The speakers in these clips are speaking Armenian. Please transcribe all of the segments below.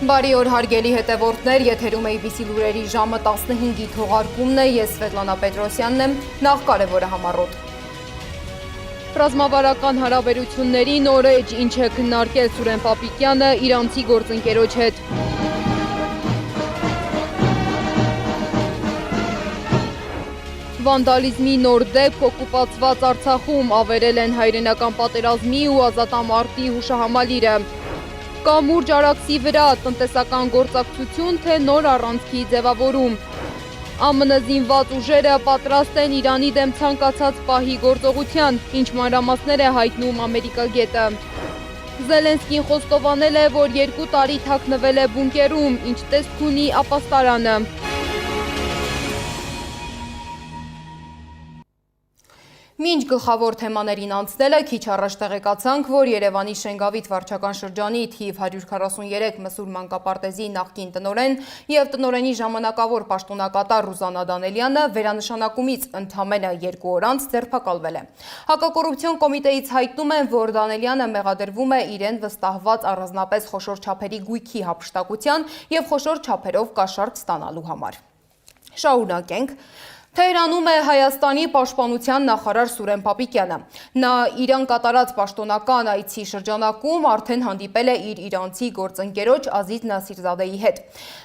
Բարի օր հարգելի հետևորդներ, եթերում ABC լուրերի ժամը 15-ի թողարկումն է, ես Սվետլանա Պետրոսյանն եմ, նախ կարևորը համառոտ։ Ռազմավարական հարաբերությունների նոր էջ, ինչ է քննարկել Սուրեն Պապիկյանը իրանցի գործընկերոջ հետ։ Վանդալիզմի նոր դեպք օկուպացված Արցախում ավերել են հայրենական պատերազմի ու ազատամարտի հուշահամալիրը։ Կամուրջ Արաքսի վրա տնտեսական գործակցություն, թե նոր առանցքի ձևավորում։ ԱՄՆ զինված ուժերը պատրաստ են Իրանի դեմ ցանկացած պահի գործողության, ինչ մանրամասներ է հայտնում Ամերիկագետը։ Զելենսկին խոստովանել է, որ 2 տարի թաքնվել է բունկերում, ինչ տեսք ունի ապաստարանը։ Մինչ գլխավոր թեմաներին անցնելը քիչ առաջ տեղեկացանք, որ Երևանի Շենգավիթ վարչական շրջանի թիվ 143 Մսուր մանկապարտեզի նախկին տնօրեն եւ տնօրենի ժամանակավոր պաշտոնակատար Ռուզաննա Դանելյանը վերանշանակումից ընդամենը 2 օր անց ձերբակալվել է։ Հակակոռուպցիոն կոմիտեից հայտնում են, որ Դանելյանը մեղադրվում է իրեն վստահված առանձնապես խոշոր չափերի գույքի հափշտակության եւ խոշոր չափերով կաշառք ստանալու համար։ Շարունակենք։ Թեհրանում է Հայաստանի պաշտպանության նախարար Սուրեն Պապիկյանը։ Նա Իրան կատարած պաշտոնական այցի շրջանակում արդեն հանդիպել է իր իրանցի գործընկերոջ Ազիզ Նասիրզադեի հետ։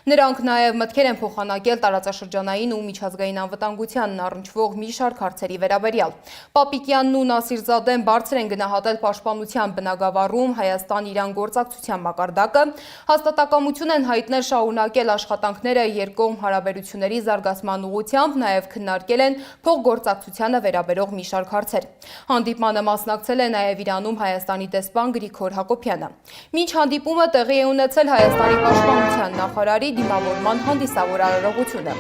Նրանք նաև մտքեր են փոխանակել տարածաշրջանային ու միջազգային անվտանգությանն առնչվող մի շարք հարցերի վերաբերյալ։ Պապիկյանն ու Նասիրզադեն բարձր են գնահատել պաշտպանության բնագավառում Հայաստան-Իրան գործակցության մակարդակը, հաստատակամություն են հայտնել շարունակել աշխատանքները երկկողմ հարաբերությունների զարգացման ուղղությամբ, նաև քննարկել են փոխգործակցությանը վերաբերող մի շարք հարցեր։ Հանդիպմանը մասնակցել է նաև Իրանում Հայաստանի դեսպան Գրիգոր Հակոբյանը։ Մինչ հանդիպումը տեղի է ունեցել Հայաստանի պաշտպանության նախարարի դիմավորման հանդիսավոր արարողությունը։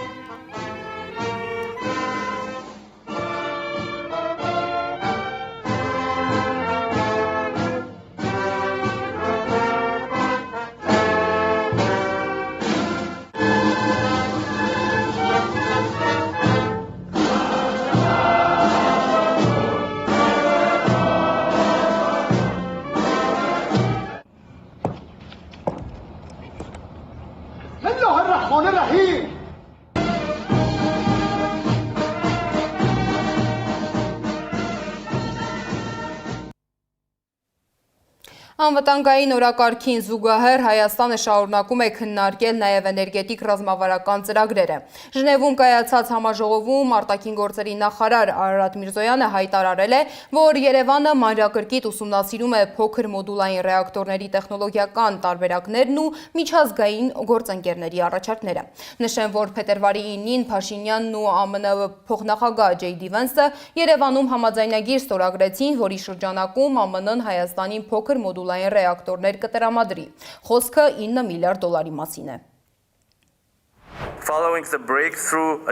Անվտանգային օրակարգին զուգահեռ Հայաստանը շարունակում է քննարկել նաև էներգետիկ ռազմավարական ծրագրերը։ Ժնևում կայացած համաժողովում արտաքին գործերի նախարար Արարատ Միրզոյանը հայտարարել է, որ Երևանը մանրակրկիտ ուսումնասիրում է փոքր մոդուլային ռեակտորների տեխնոլոգիական տարբերակներն ու միջազգային գործընկերների առաջարկները։ Նշեմ, որ փետրվարի 9-ին Փաշինյանն ու ԱՄՆ փոխնախագահ Ջեյ Վենսը Երևանում համաձայնագիր ստորագրեցին, որի շրջանակում ԱՄՆ-ն Հայաստանին փոքր մոդուլային ռեակտորներ կտրամադրի։ Խոսքը $9 միլիարդ մասին է։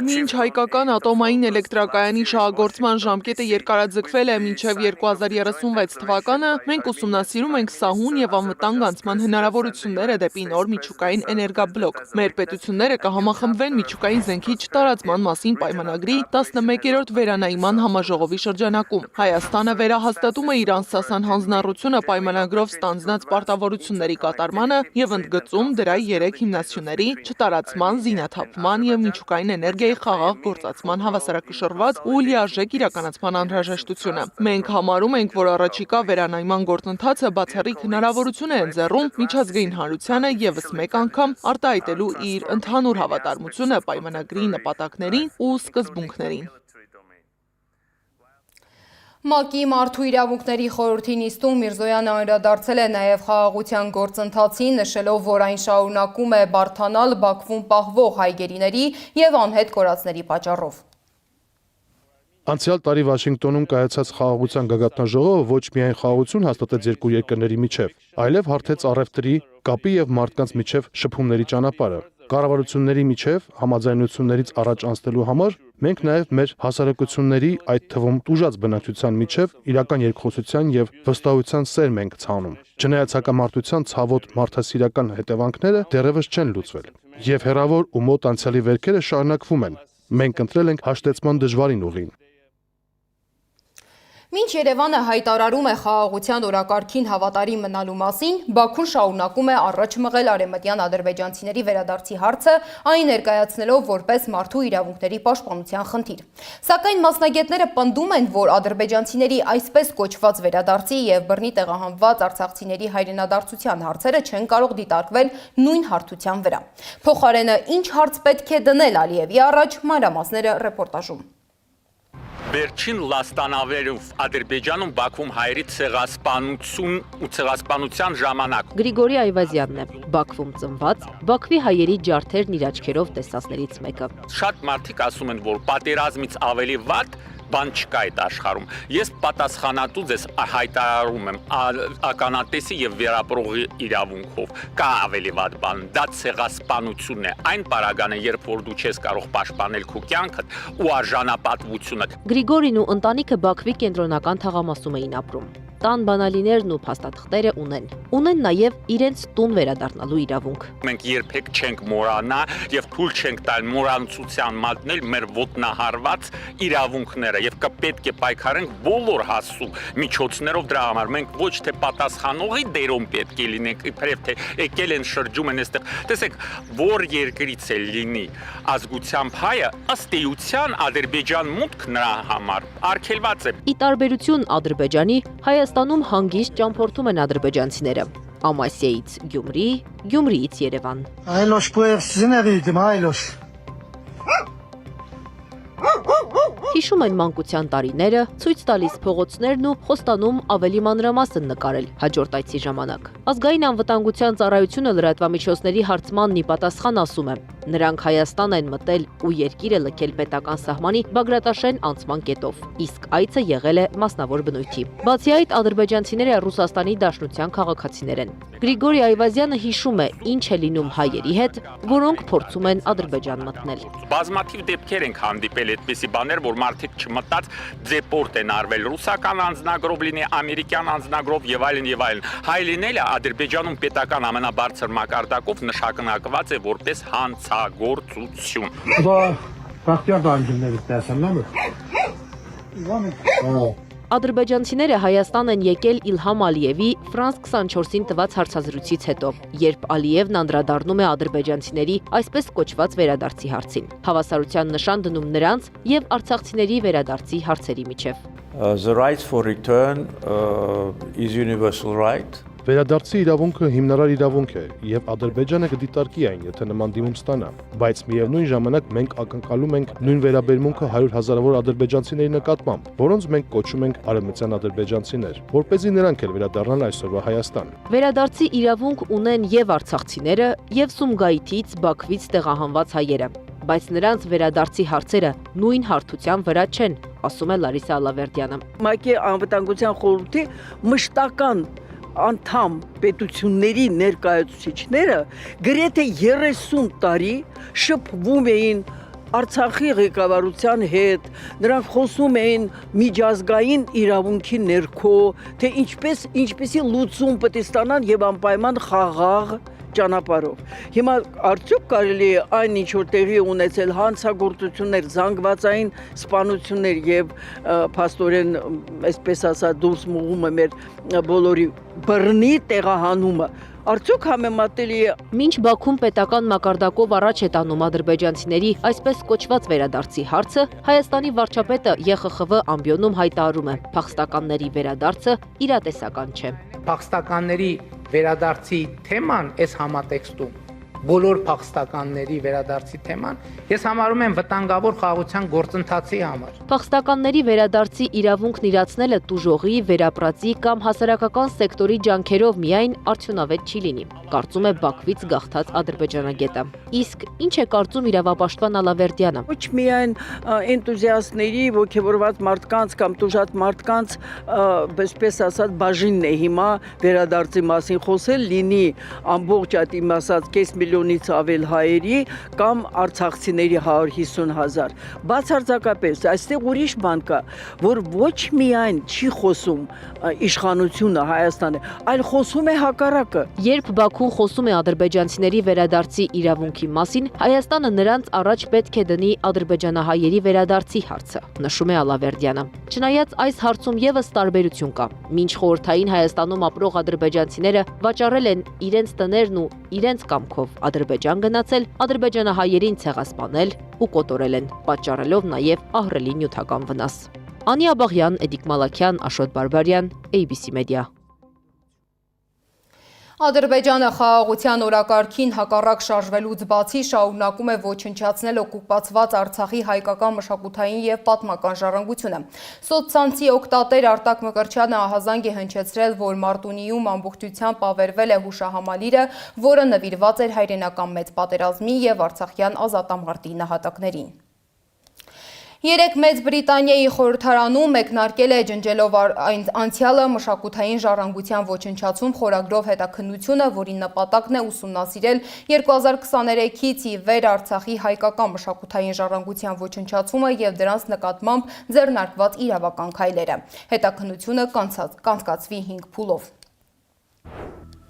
Մինչ հայկական ատոմային էլեկտրակայանի շահագործման ժամկետը երկարաձգվել է մինչև 2036 թվականը, մենք ուսումնասիրում ենք սահուն եւ անվտանգ անցման հնարավորությունները դեպի նոր միջուկային էներգաբլոկ։ Մեր պետությունները կհամախմբվեն միջուկային զենքի չտարածման մասին պայմանագրի 11-րդ վերանայման համաժողովի շրջանակում։ Հայաստանը վերահաստատում է իր անսասան հանձնառությունը պայմանագրով ստանձնած պարտավորությունների կատարմանը եւ ընդգծում դրա 3 հիմնասյուների չտարածման, զինաթափման եւ միջուկային էներգիայի խաղաղ գործածման հավասարակշռված ու լիարժեք իրականացման անհրաժեշտությունը։ Մենք համարում ենք, որ առաջիկա վերանայման գործընթացը բացառիկ հնարավորություն է ընձեռում միջազգային հանրությանը եւս մեկ անգամ արտահայտելու իր ընդհանուր հավատարմությունը պայմանագրի նպատակներին ու սկզբունքներին։ ՄԱԿ-ի մարդու իրավունքների խորհրդի նիստում Միրզոյանը անդրադարձել է նաև խաղաղության գործընթացին, նշելով, որ այն շարունակում է բարդանալ Բաքվում պահվող հայ գերիների եւ անհետ կորածների պատճառով։ Անցյալ տարի Վաշինգտոնում կայացած խաղաղության գագաթնաժողովը ոչ միայն խաղաղություն հաստատեց երկու երկրների միջև, այլև հարթեց առևտրի, կապի եւ մարդկանց միջև շփումների ճանապարհը։ Կառավարությունների միջև համաձայնություններից առաջ անցնելու համար մենք նաև մեր հասարակությունների, այդ թվում տուժած բնակչության միջև իրական երկխոսության եւ վստահության սերմ ենք ցանում։ Չնայած հակամարտության ցավոտ մարդասիրական հետևանքները դեռևս չեն լուծվել, եւ հերավոր ու մոտ անցյալի վերքերը շարունակվում են։ Մենք ընտրել ենք հաշտեցման դժվարին ուղին։ Մինչ Երևանը հայտարարում է խաղաղության օրակարգին հավատարիմ մնալու մասին, Բաքուն շարունակում է առաջ մղել արևմտյան ադրբեջանցիների վերադարձի հարցը, այն ներկայացնելով որպես մարդու իրավունքների պաշտպանության խնդիր։ Սակայն մասնագետները պնդում են, որ ադրբեջանցիների այսպես կոչված վերադարձի եւ բռնի տեղահանված արցախցիների հայրենադարձության հարցերը չեն կարող դիտարկվել նույն հարթության վրա։ Փոխարենը ինչ հարց պետք է դնել Ալիևի առաջ, մանրամասները ռեպորտաժում։ Վերջին լաստանավերով Ադրբեջանում Բաքվում հայերի ցեղասպանություն ու ցեղասպանության ժամանակ Գրիգորի Այվազյանն է, Բաքվում ծնված, Բաքվի հայերի ջարդերն իր աչքերով տեսածներից մեկը։ Շատ մարդիկ ասում են, որ պատերազմից ավելի վատ բան չկա այդ աշխարհում։ Ես պատասխանատու ձեզ հայտարարում եմ ականատեսի եւ վերապրողի իրավունքով։ Կա ավելի վատ բան, դա ցեղասպանությունն է։ Այն պարագան է, երբ որ դու չես կարող պաշտպանել քո կյանքդ ու արժանապատվությունը։ Գրիգորին ու ընտանիքը Բաքվի կենտրոնական թաղամասում էին ապրում։ Տան բանալիներն ու փաստաթղթերը ունեն նաև իրենց տուն վերադառնալու իրավունք։ Մենք երբեք չենք մոռանա եւ թույլ չենք տալ մոռանության մատնել մեր ոտնահարված իրավունքները եւ կպետք է պայքարենք բոլոր հասու միջոցներով դրա համար։ Մենք ոչ թե պատասխանողի դերում պետք է լինենք, իբրև թե եկել են շրջում են այստեղ։ Տեսեք, որ երկրից է լինի ազգությամբ հայը, ըստ էության Ադրբեջան մուտք նրա համար արգելված է։ Ի տարբերություն Ադրբեջանի, Հայաստանում հանգիստ ճամփորդում են ադրբեջանցիները։ Ամասիայից Գյումրի, Գյումրիից Երևան։ Այլոշ պոևսին է դիտում, այլոշ։ Հիշում են մանկության տարիները, ցույց տալիս փողոցներն ու խոստանում ավելի մանրամասն նկարել հաջորդ այցի ժամանակ։ Ազգային անվտանգության ծառայությունը լրատվամիջոցների հարցմանն ի պատասխան ասում է. նրանք Հայաստան են մտել ու երկիրը լքել պետական սահմանի Բագրատաշեն անցման կետով, իսկ այցը եղել է մասնավոր բնույթի։ Բացի այդ, ադրբեջանցիները Ռուսաստանի Դաշնության քաղաքացիներ են։ Գրիգորի Այվազյանը հիշում է, ինչ է լինում հայերի հետ, որոնք փորձում են Ադրբեջան մտնել։ Բազմաթիվ դեպքեր ենք հանդիպել այդպիսի բաներ, որ մարդիկ չմտած դեպորտ են արվել, ռուսական անձնագրով լինի, ամերիկյան անձնագրով եւ այլն եւ այլն։ Հայ լինելը Ադրբեջանում պետական ամենաբարձր մակարդակով նշանակված է որպես հանցագործություն։ Դա բախտյար դահլիճներից տեսանն է։ Ադրբեջանցիները Հայաստան են եկել Իլհամ Ալիևի Ֆրանս 24-ին տված հարցազրույցից հետո, երբ Ալիևն անդրադառնում է ադրբեջանցիների այսպես կոչված վերադարձի հարցին։ Հավասարության նշան դնում նրանց եւ արցախցիների վերադարձի հարցերի միջև։ The right for return is universal right. Վերադարձի իրավունքը հիմնարար իրավունք է եւ Ադրբեջանը կդիտարկի այն, եթե նման դիմում ստանա, բայց միևնույն ժամանակ մենք ակնկալում ենք նույն վերաբերմունքը 100,000-ավոր ադրբեջանցիների նկատմամբ, որոնց մենք կոչում ենք արևմտյան ադրբեջանցիներ, որպեսզի նրանք էլ վերադառնան այսօրվա Հայաստան։ Վերադարձի իրավունք ունեն եւ արցախցիները, եւ Սումգայիթից, Բաքվից տեղահանված հայերը, բայց նրանց վերադարձի հարցերը նույն հարթության վրա չեն, ասում է Լարիսա Ալավերդյանը։ ՄԱԿ-ի անվտանգության խորհրդի մշտական անդամ պետությունների ներկայացուցիչները գրեթե 30 տարի շփվում էին Արցախի ղեկավարության հետ, նրանք խոսում էին միջազգային իրավունքի ներքո, թե ինչպեսի լուծում պետք է ստանան եւ անպայման խաղաղ ճանապարհով։ Հիմա արդյոք կարելի է այն ինչ որ տեղի ունեցել հանցագործություններ, զանգվածային սպանություններ եւ փաստորեն այսպես ասած դուրս մղումը մեր բոլորի բռնի տեղահանումը արդյոք համեմատելի է։ Մինչ Բաքուն պետական մակարդակով առաջ է տանում ադրբեջանցիների այսպես կոչված վերադարձի հարցը, Հայաստանի վարչապետը ԵԽԽՎ ամբիոնում հայտարարում է, փախստականների վերադարձը իրատեսական չէ։ Փախստականների վերադարձի թեման այս համատեքստում բոլոր փախստականների վերադարձի թեման ես համարում եմ վտանգավոր խաղաղության գործընթացի համար։ Փախստականների վերադարձի իրավունքն իրացնելը տուժողի, վերապրածի կամ հասարակական սեկտորի ջանքերով միայն արդյունավետ չի լինի, կարծում է Բաքվից գաղթած ադրբեջանագետը։ Իսկ ինչ է կարծում իրավապաշտպան Ալավերդյանը։ Ոչ միայն էնտուզիաստների, ոգևորված մարդկանց կամ տուժած մարդկանց, այսպես ասած, բաժինն է հիմա վերադարձի մասին խոսել, լինի ամբողջ այդ իմ ասած կես միլիոն միլիոնից ավել հայերի կամ արցախցիների 150,000։ Բացարձակապես այստեղ ուրիշ բան կա, որ ոչ միայն չի խոսում իշխանությունը Հայաստանը, այլ խոսում է հակառակը։ Երբ Բաքուն խոսում է ադրբեջանցիների վերադարձի իրավունքի մասին, Հայաստանը նրանց առաջ պետք է դնի ադրբեջանահայերի վերադարձի հարցը, նշում է Ալավերդյանը։ Չնայած այս հարցում եւս տարբերություն կա։ Մինչ խորհրդային Հայաստանում ապրող ադրբեջանցիները վաճառել են իրենց տներն ու իրենց կամքով Ադրբեջան գնացել, ադրբեջանահայերին ցեղասպանել ու կոտորել են, պատճառելով նաեւ ահռելի նյութական վնաս։ Անի Աբաղյան, Էդիկ Մալաքյան, Աշոտ Բարբարյան, ABC Media։ Ադրբեջանը խաղաղության օրակարգին հակառակ շարժվելուց բացի շարունակում է ոչնչացնել օկուպացված Արցախի հայկական մշակութային և պատմական ժառանգությունը։ Սոցցանցի օգտատեր Արտակ Մկրտչյանը ահազանգ է հնչեցրել, որ Մարտունիում ամբողջությամբ ավերվել է հուշահամալիրը, որը նվիրված էր հայրենական մեծ պատերազմի և Արցախյան ազատամարտի նահատակներին։ Երեկ Մեծ Բրիտանիայի խորհրդարանում մեկնարկել է ջնջելով անցյալը մշակութային ժառանգության ոչնչացում խորագրով հետաքննությունը, որի նպատակն է ուսումնասիրել 2023-ից ի վեր Արցախի հայկական մշակութային ժառանգության ոչնչացումը և դրանց նկատմամբ ձեռնարկված իրավական քայլերը։ Հետաքննությունը կանցկացվի 5 փուլով։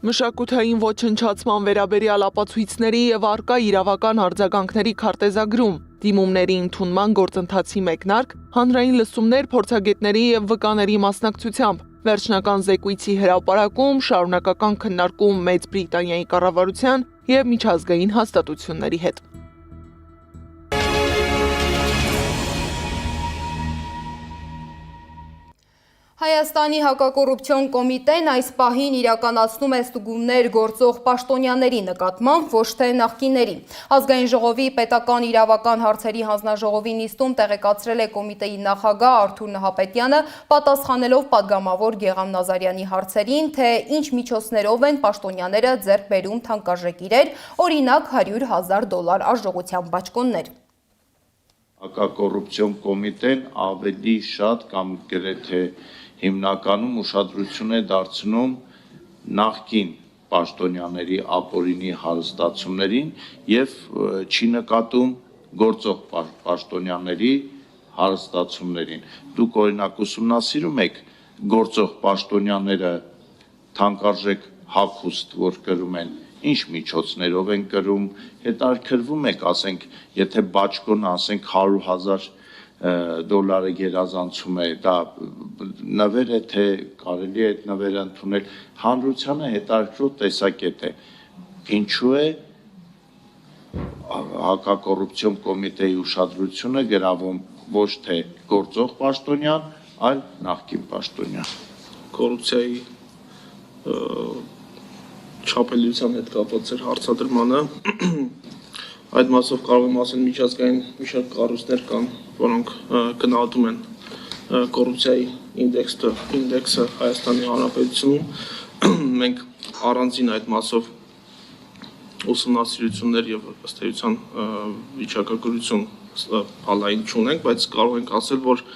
Մշակութային ոչնչացման վերաբերյալ ապացույցների եւ առկա իրավական արձագանքների քարտեզագրում, դիմումների ընդունման գործընթացի մեկնարկ, հանրային լսումներ փորձագետների եւ վկաների մասնակցությամբ, վերջնական զեկույցի հրապարակում, շարունակական քննարկում Մեծ Բրիտանիայի կառավարության եւ միջազգային հաստատությունների հետ։ Հայաստանի հակակոռուպցիոն կոմիտեն այս պահին իրականացնում է ստուգումներ գործող պաշտոնյաների նկատմամբ, ոչ թե նախկինների։ Ազգային ժողովի պետական իրավական հարցերի հանձնաժողովի նիստում տեղեկացրել է կոմիտեի նախագահ Արթուր Նահապետյանը, պատասխանելով պատգամավոր Գեգամ Նազարյանի հարցերին, թե ինչ միջոցներով են պաշտոնյաները ձեռք բերում թանկարժեք իրեր, օրինակ $100,000 արժողությամբ բաճկոններ։ Հակակոռուպցիոն կոմիտեն ավելի շատ կամ գրեթե հիմնականում ուշադրություն է դարձնում նախկին պաշտոնյաների ապօրինի հարստացումներին եւ չի նկատում գործող պաշտոնյաների հարստացումներին։ Դուք օրինակ ուսումնասիրում եք գործող պաշտոնյաները թանկարժեք հագուստ, որ կրում են, ինչ միջոցներով են կրում, հետաքրվում եք, ասենք, եթե բաճկոնը, ասենք, $100,000 գերազանցում է, դա նվեր է, թե կարելի է այդ նվերը ընդունել, հանրությանը հետաքրքրող տեսակետ է։ Ինչու է հակակոռուպցիոն կոմիտեի ուշադրությունը գրավում ոչ թե գործող պաշտոնյան, այլ նախկին պաշտոնյան։ Կոռուպցիայի չափելիության հետ կապված էր հարցադրմանը։ Այդ մասով կարող եմ ասել միջազգային մի շարք կառույցներ կան, որոնք գնահատում են կոռուպցիայի ինդեքսը Հայաստանի Հանրապետությունում։ Մենք առանձին այդ մասով ուսումնասիրություններ եւ ըստ էության վիճակագրություն բալային չունենք, բայց կարող ենք ասել, որ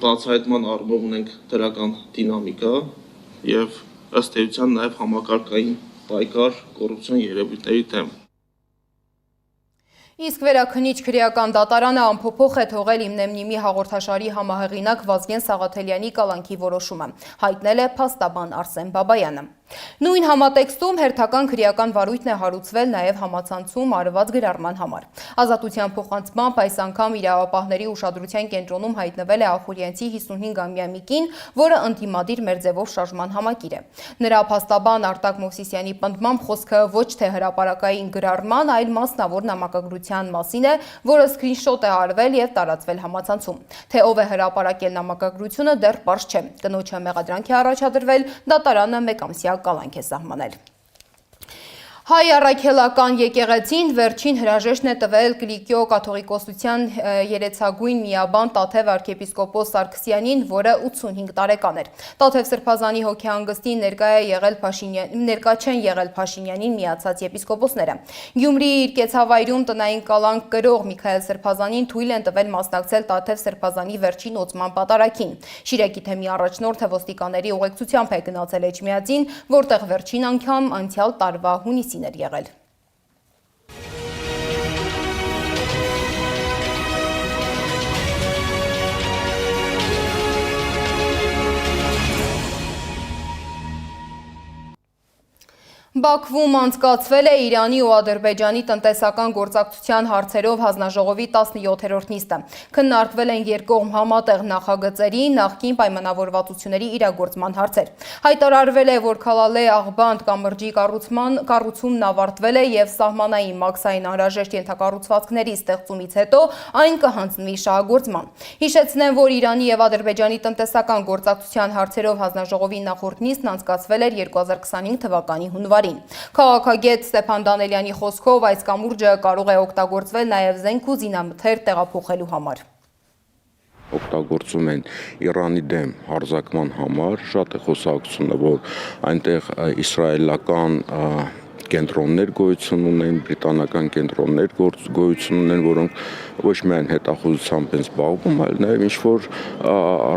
բացահայտման առումով ունենք դրական դինամիկա եւ ըստ էության նաեւ համակարգային պայքար կոռուպցիոն երևույթների դեմ։ Իսկ վերաքննիչ քրեական դատարանը անփոփոխ է թողել Իմնեմնիմի հաղորդաշարի համահեղինակ Վազգեն Սաղաթելյանի կալանքի որոշումը, հայտնել է փաստաբան Արսեն Բաբայանը։ Նույն համատեքստում հերթական քրեական վարույթն է հարուցվել նաև համացանցում արված գրառման համար։ Ազատության փոխանցմամբ այս անգամ իրավապահների ուշադրության կենտրոնում հայտնվել է Ախուրյանցի 55-ամյա մի կին, որը ընդդիմադիր մերձևով շարժման համակիր է։ Նրա փաստաբան Արտակ Մովսիսյանի պնդմամբ խոսքը ոչ թե հրապարակային գրառման, այլ մասնավոր նամակագրության մասին է, որը սկրինշոտ է արվել եւ տարածվել համացանցում։ Թե ով է հրապարակել նամակագրությունը դեռ պարզ չէ։ Կնոջը մեղադրանք է առաջադրվել, դատարանը 1 ամսյա կալանք է սահմանել։ Հայ առաքելական եկեղեցին վերջին հրաժեշտն է տվել Կիլիկիո կաթողիկոսության երեցագույն միաբան Տաթև arczepiskopos Սարգսյանին, որը 85 տարեկան էր։ Տաթև Սրբազանի հոգեհանգստին ներկա չեն եղել Փաշինյանին միացած եպիսկոպոսները։ Գյումրիի իր կեցավայրում տնային կալանք կրող Միքայել Սրբազանին թույլ են տվել մասնակցել Տաթև Սրբազանի վերջին օծման պատարագին։ Շիրակի թեմի առաջնորդը ոստիկանների ուղեկցությամբ է գնացել Էջմիածին, որտեղ վերջին անգամ անցյալ տարվա հունիսին էր եղել։ Բաքվում անցկացվել է Իրանի ու Ադրբեջանի տնտեսական գործակցության հարցերով հանձնաժողովի 17-րդ նիստը։ Քննարկվել են երկկողմ համատեղ նախագծերի, նախկին պայմանավորվածությունների իրագործման հարցեր։ Հայտարարվել է, որ Քալալե Աղբանդ կամրջի կառուցումն ավարտվել է եւ սահմանային մաքսային անհրաժեշտ ենթակառուցվածքների ստեղծումից հետո այն կհանձնվի շահագործման։ Հիշեցնեմ, որ Իրանի եւ Ադրբեջանի տնտեսական գործակցության հարցերով հանձնաժողովի նախորդ նիստն անցկացվել էր 2025 թվականի հունվարին։ Քաղաքագետ Ստեփան Դանելյանի խոսքով այս կամուրջը կարող է օգտագործվել նաև զենք ու զինամթեր տեղափոխելու համար։ Օգտագործում են Իրանի դեմ հարձակման համար, շատ է խոսակցությունը, որ այնտեղ իսրայելական կենտրոններ գոյություն ունեն, բրիտանական կենտրոններ գոյություն ունեն, որոնք ոչ միայն հետախուզությամբ են զբաղվում, այլ նաև ինչ-որ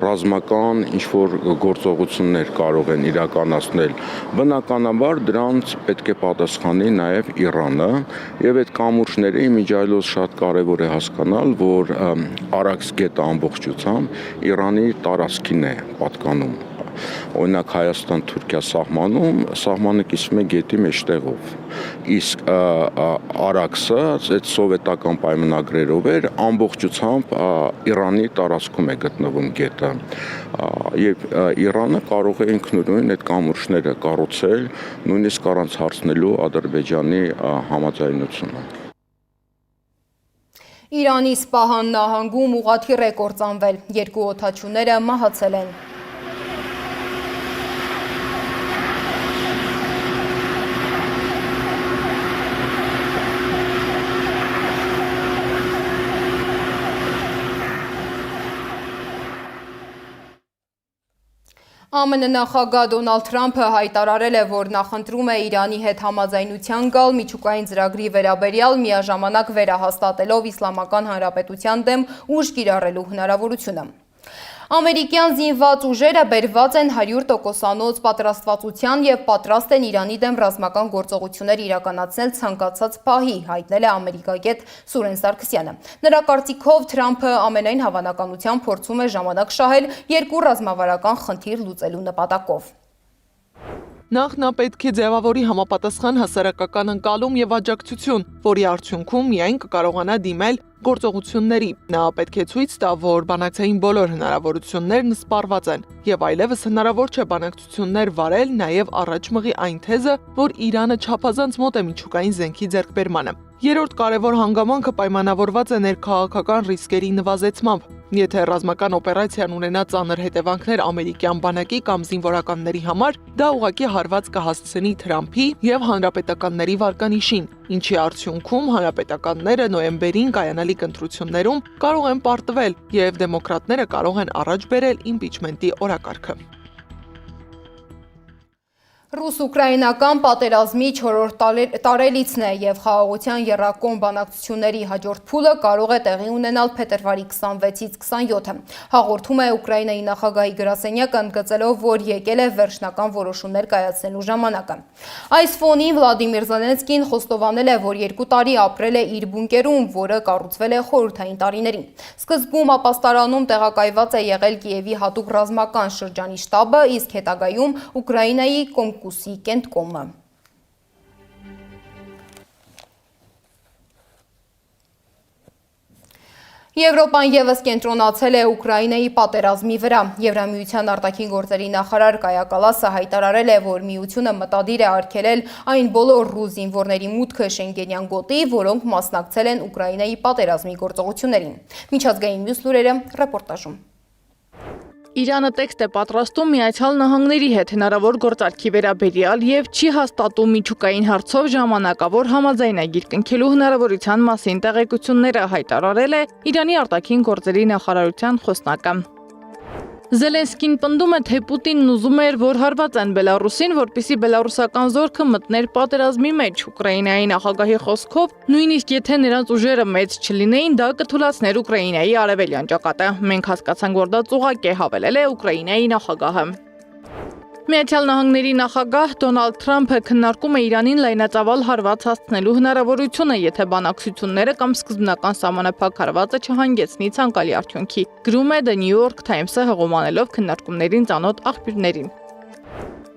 ռազմական, ինչ-որ գործողություններ կարող են իրականացնել։ Բնականաբար դրանց պետք է պատասխանի նաև Իրանը, եւ այդ կամուրջների իմիջիայլոց շատ կարևոր է հասկանալ, որ Արաքս գետը ամբողջությամբ Իրանի տարածքին է պատկանում։ Օրինակ Հայաստան-Թուրքիա սահմանը կիսվում է գետի մեջտեղով, իսկ Արաքսը այդ սովետական պայմանագրերով էր ամբողջությամբ Իրանի տարածքում է գտնվում գետը, եւ Իրանը կարող է ինքնուրույն այդ կամուրջները կառուցել, նույնիսկ առանց հարցնելու Ադրբեջանի համաձայնությունը։ Իրանի Սպահան նահանգում ուղղաթիռ է կործանվել, երկու օդաչուները մահացել են։ ԱՄՆ նախագահ Դոնալդ Թրամփը հայտարարել է, որ նախընտրում է Իրանի հետ համաձայնության գալ միջուկային ծրագրի վերաբերյալ միաժամանակ վերահաստատելով Իսլամական Հանրապետության դեմ ուժ կիրառելու հնարավորությունը։ Ամերիկյան զինված ուժերը բերված են 100%-անոց պատրաստվածության եւ պատրաստ են Իրանի դեմ ռազմական գործողություններ իրականացնել ցանկացած պահի, հայտնել է ամերիկագետ Սուրեն Սարգսյանը։ Նրա կարծիքով Թրամփը ամենայն հավանականությամբ փորձում է ժամանակ շահել երկու ռազմավարական խնդիր լուծելու նպատակով։ Նախ նա պետք է ձևավորի համապատասխան հասարակական ընկալում եւ աջակցություն, որի արդյունքում միայն կկարողանա դիմել գործողությունների։ Նա պետք է ցույց տա, որ բանակցային բոլոր հնարավորություններն սպառված են եւ այլևս հնարավոր չէ բանակցություններ վարել, նաեւ առաջ մղի այն թեզը, որ Իրանը չափազանց մոտ է միջուկային զենքի ձեռքբերմանը։ Երրորդ կարևոր հանգամանքը պայմանավորված է ներքաղաքական ռիսկերի նվազեցմամբ։ Եթե ռազմական օպերացիան ունենա ծանր հետևանքներ ամերիկյան բանակի կամ զինվորականների համար, դա ուղղակի հարված կհասցնի Թրամփի եւ հանրապետականների վարկանիշին, ինչի արդյունքում հանրապետականները նոյեմբերին կայանալիք ընտրություններում կարող են պարտվել եւ դեմոկրատները կարող են առաջ բերել իմպիչմենտի օրակարգը։ Ռուս-ուկրաինական պատերազմի 4-րդ տարելիցն է եւ խաղաղության եռակողմ բանակցությունների հաջորդ փուլը կարող է տեղի ունենալ փետրվարի 26-ից 27-ը։ Հաղորդում է Ուկրաինայի նախագահի գրասենյակը, ընդգծելով, որ եկել է վերջնական որոշումներ կայացնելու ժամանակը։ Այս ֆոնին Վլադիմիր Զելենսկին խոստովանել է, որ 2 տարի ապրել է իր բունկերում, որը կառուցվել է խորհրդային տարիներին։ Սկզբում ապաստարանում տեղակայված է եղել Կիևի հատուկ ռազմական շրջանի շտաբը, իսկ հետագայում Ուկրաինայի Կոմկուսի կենտկոմը։ Եվրոպան եւս կենտրոնացել է Ուկրաինայի պատերազմի վրա։ Եվրամիության արտաքին գործերի նախարար Կայա Կալասը հայտարարել է, որ միությունը մտադիր է արգելել այն բոլոր ռուս զինվորների մուտքը Շենգենյան գոտի, որոնք մասնակցել են Ուկրաինայի պատերազմի գործողություններին։ Միջազգային մյուս լուրերը ռեպորտաժում։ Իրանը տեքստ է պատրաստում Միացյալ Նահանգների հետ հնարավոր գործարքի վերաբերյալ եւ չի հաստատում միջուկային հարցով ժամանակավոր համաձայնագիր կնքելու հնարավորության մասին տեղեկությունները, հայտարարել է Իրանի արտաքին գործերի նախարարության խոսնակը։ Զելենսկին պնդում է, թե Պուտինն ուզում էր, որ հարվածեն Բելարուսին, որպեսզի բելարուսական զորքը մտներ պատերազմի մեջ։ Ուկրաինայի նախագահի խոսքով, նույնիսկ եթե նրանց ուժերը մեծ չլինեին, դա կթույլատներ Ուկրաինայի արևելյան ճակատը։ Մենք հասկացանք, որ դա ծուղակ է, հավելել է Ուկրաինայի նախագահը։ Միացյալ Նահանգների նախագահ Դոնալդ Թրամփը քննարկում է Իրանին լայնածավալ հարված հասցնելու հնարավորությունը, եթե բանակցությունները կամ սկզբնական սահմանափակ հարվածը չհանգեցնի ցանկալի արդյունքի, գրում է The New York Times-ը հղումանելով քննարկումներին ծանոթ աղբյուրներին։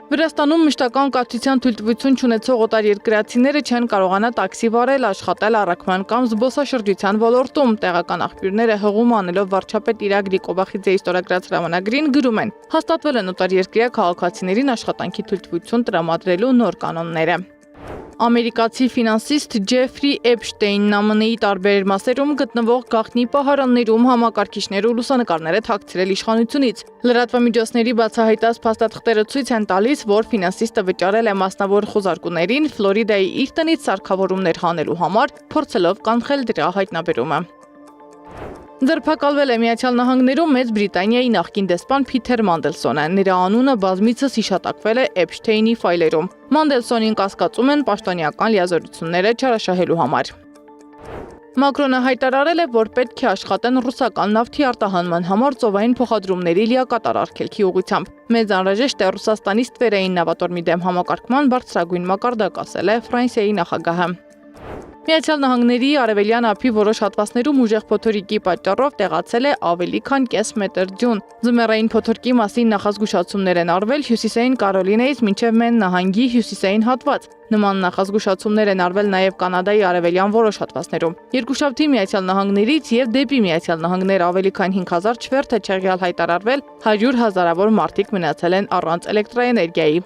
Վրաստանում մշտական կաթության թույլտվություն չունեցող օտարերկրացիները չեն կարողանա տաքսի վարել, աշխատել առաքման կամ զբոսաշրջության ոլորտում։ Տեղական աղբյուրները հղում անելով վարչապետ Իրագ Կոբախիձեի ստորագրած հրամանագրին գրում են. հաստատվել են օտարերկրյա քաղաքացիներին աշխատանքի թույլտվություն տրամադրելու նոր կանոնները։ Ամերիկացի ֆինանսիստ Ջեֆրի Էփշտեյնն ԱՄՆ-ի տարբեր մասերում գտնվող գաղտնի պահարաններում համակարգիչներ ու լուսանկարներ է թաքցրել իշխանությունից։ Լրատվամիջոցների բացահայտած փաստաթղթերը ցույց են տալիս, որ ֆինանսիստը վճարել է մասնավոր խոզարկուներին Ֆլորիդայի իր տնից սարքավորումներ հանելու համար, փորձելով կանխել դրա հայտնաբերումը։ Ձերբակալվել է Միացյալ Նահանգներում Մեծ Բրիտանիայի նախկին դեսպան Փիթեր Մանդելսոնը։ Նրա անունը բազմիցս հիշատակվել է Էփշտեյնի ֆայլերում։ Մանդելսոնին կասկածում են պաշտոնյական լիազորությունները չարաշահելու համար։ Մակրոնը հայտարարել է, որ պետք է աշխատեն ռուսական նավթի արտահանման համար ծովային փոխադրումների լիակատար արգելքի ուղղությամբ։ Մեծ անհրաժեշտ է Ռուսաստանից Տվերային նավատորմի դեմ համակարգման բարձրագույն մակարդակ, ասել է Ֆրանսիայի նախագահը։ Միացյալ Նահանգների արևելյան ափի որոշ հատվածներում ուժեղ փոթորիկի պատճառով տեղացել է ավելի քան կես մետր ձյուն։ Ձմեռային փոթորկի մասին նախազգուշացումներ են արվել Հյուսիսային Կարոլինայից մինչև Մեն նահանգի հյուսիսային հատված։ Նման նախազգուշացումներ են արվել նաև Կանադայի արևելյան որոշ հատվածներում։ Երկուշաբթի Միացյալ Նահանգներից եւ դեպի Միացյալ Նահանգներ ավելի քան 5000 չվերթ է չեղյալ հայտարարվել, 100 հազարավոր մարդիկ մնացել են առանց էլեկտրաէներգիայի։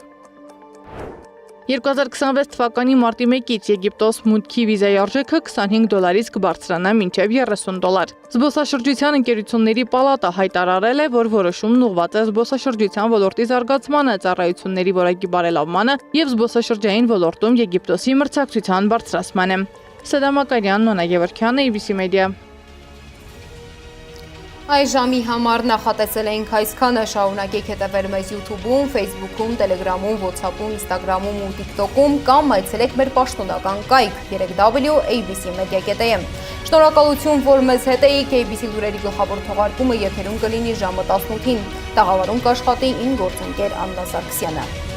2026 թվականի մարտի 1-ից Եգիպտոս մուտքի վիզայի արժեքը $25-ից կբարձրանա մինչև $30։ Զբոսաշրջության ընկերությունների պալատը հայտարարել է, որ որոշումն ուղղված է զբոսաշրջության ոլորտի զարգացմանը, ծառայությունների որակի բարելավմանը եւ զբոսաշրջային ոլորտում Եգիպտոսի մրցակցության բարձրացմանը։ Սեդամ Ակարյան, Նոնա Գևորգյանը, ABC Media։ Այս ժամի համար նախատեսել էինք այսքանը, շարունակեք հետևել մեզ YouTube-ում, Facebook-ում, Telegram-ում, WhatsApp-ում, Instagram-ում ու TikTok-ում կամ այցելեք մեր պաշտոնական կայք www.abcmedia.am։ Շնորհակալություն, որ մեզ հետ էիք, ABC լուրերի գլխավոր թողարկումը եթերում կլինի ժամը 18-ին։ Տաղավարում կաշխատի իմ գործընկեր Աննա Սարգսյանը։